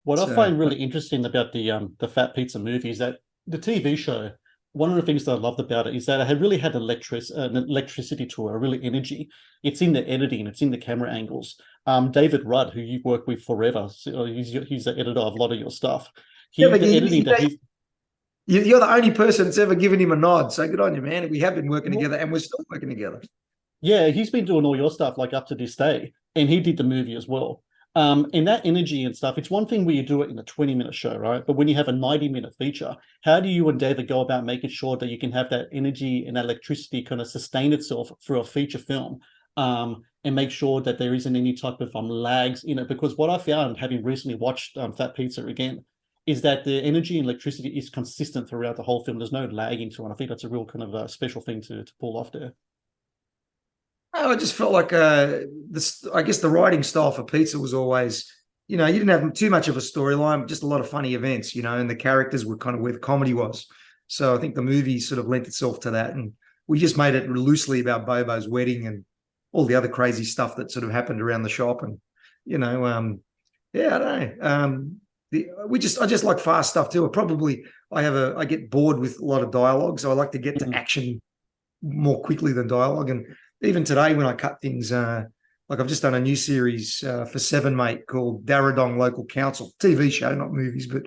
What I So find really interesting about the Fat Pizza movie is that the TV show. One of the things that I loved about it is that it had really had an electricity to it, a really energy. It's in the editing, it's in the camera angles. David Rudd, who you've worked with forever, so he's the editor of a lot of your stuff. yeah, He but the editing that he's you're the only person that's ever given him a nod. So good on you, man. We have been working well, together, and we're still working together. yeah, he's been doing all your stuff like up to this day, and he did the movie as well. And that energy and stuff, it's one thing where you do it in a 20-minute show, right? But when you have a 90-minute feature, how do you and David go about making sure that you can have that energy and that electricity kind of sustain itself through a feature film? And make sure that there isn't any type of lags in it. Because what I found, having recently watched Fat Pizza again, is that the energy and electricity is consistent throughout the whole film. There's no lagging to it. And I think that's a real kind of special thing to pull off there. Oh, I just felt like this. I guess the writing style for Pizza was always, you didn't have too much of a storyline, just a lot of funny events, and the characters were kind of where the comedy was. So I think the movie sort of lent itself to that, and we just made it loosely about Bobo's wedding and all the other crazy stuff that sort of happened around the shop, and yeah, I don't know. I just like fast stuff too. I get bored with a lot of dialogue, so I like to get to Mhm. action more quickly than dialogue. And even today, when I cut things, like I've just done a new series for Seven Mate called Darradong Local Council, TV show, not movies, but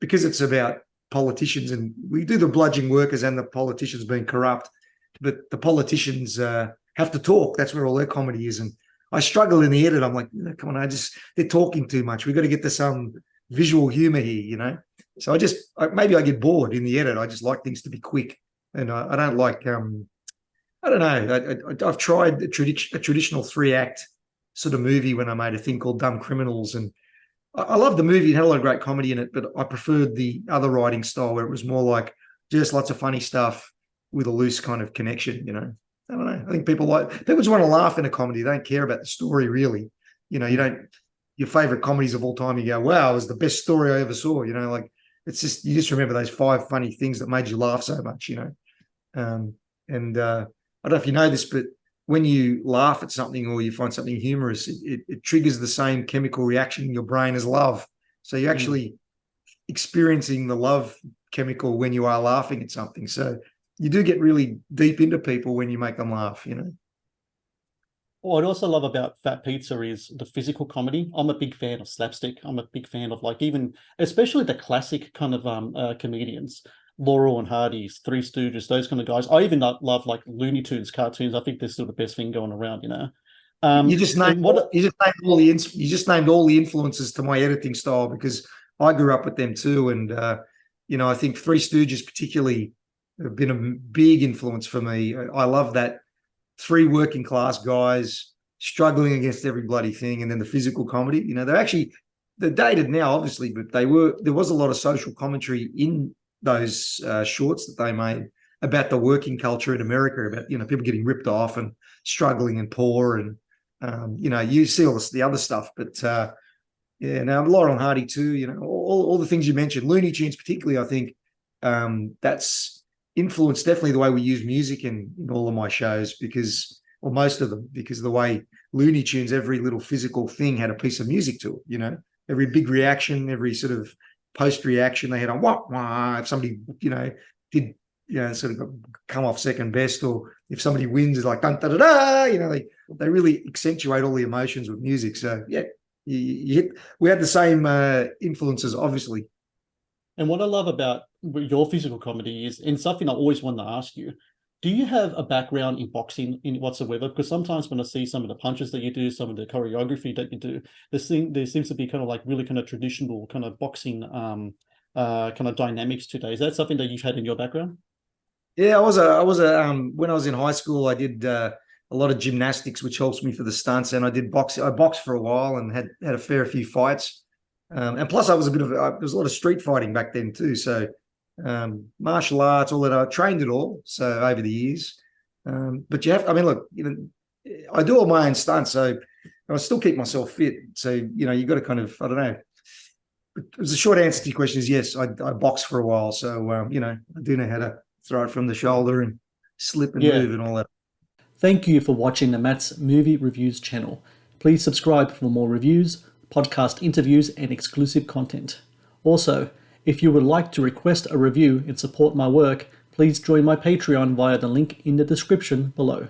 because it's about politicians and we do the bludgeoning workers and the politicians being corrupt, but the politicians have to talk. That's where all their comedy is. And I struggle in the edit. I'm like, come on, they're talking too much. We've got to get to some visual humor here. So maybe I get bored in the edit. I just like things to be quick, and I don't like I don't know. I've tried a traditional 3-act sort of movie when I made a thing called Dumb Criminals, and I loved the movie. It had a lot of great comedy in it, but I preferred the other writing style where it was more like just lots of funny stuff with a loose kind of connection. I don't know. I think people just want to laugh in a comedy. They don't care about the story really. You don't. Your favorite comedies of all time. You go, wow, it was the best story I ever saw. Like it's just you just remember those 5 funny things that made you laugh so much. And I don't know if you know this, but when you laugh at something or you find something humorous, it triggers the same chemical reaction in your brain as love. So you're Mm. actually experiencing the love chemical when you are laughing at something. So you do get really deep into people when you make them laugh. What I also love about Fat Pizza is the physical comedy. I'm a big fan of slapstick. I'm a big fan of like even especially the classic kind of comedians, Laurel and Hardy's, Three Stooges, those kind of guys. I even love like Looney Tunes cartoons. I think they're still the best thing going around. You just named And what you just named all the influences to my editing style because I grew up with them too, and I think Three Stooges particularly have been a big influence for me. I love that 3 working class guys struggling against every bloody thing, and then the physical comedy. They're dated now, obviously, but there was a lot of social commentary in those shorts that they made about the working culture in America, about people getting ripped off and struggling and poor, and you see all the other stuff, but yeah, now Laurel and Hardy too. All the things you mentioned, Looney Tunes particularly. I think that's influenced definitely the way we use music in all of my shows or most of them, because of the way Looney Tunes, every little physical thing had a piece of music to it. Every big reaction, every sort of post reaction they had on wah wah. If somebody did sort of come off second best, or if somebody wins, it's like dun da da da. They really accentuate all the emotions with music. So yeah, we had the same influences, obviously. And what I love about your physical comedy is, and something I always wanted to ask you, do you have a background in boxing in whatsoever? Because sometimes when I see some of the punches that you do, some of the choreography that you do, there seems to be kind of like really kind of traditional kind of boxing kind of dynamics today. Is that something that you've had in your background? Yeah, when I was in high school, I did a lot of gymnastics, which helps me for the stunts, and I did boxing. I boxed for a while and had a fair few fights. And plus, I was there was a lot of street fighting back then too. So martial arts, all that. I trained it all. So over the years, but I mean, look, I do all my own stunts, so I still keep myself fit. So you got to kind of, I don't know. The short answer to your question is yes. I boxed for a while, so I do know how to throw it from the shoulder and slip and Yeah. move and all that. Thank you for watching the Matt's Movie Reviews channel. Please subscribe for more reviews, podcast interviews, and exclusive content. Also, if you would like to request a review and support my work, please join my Patreon via the link in the description below.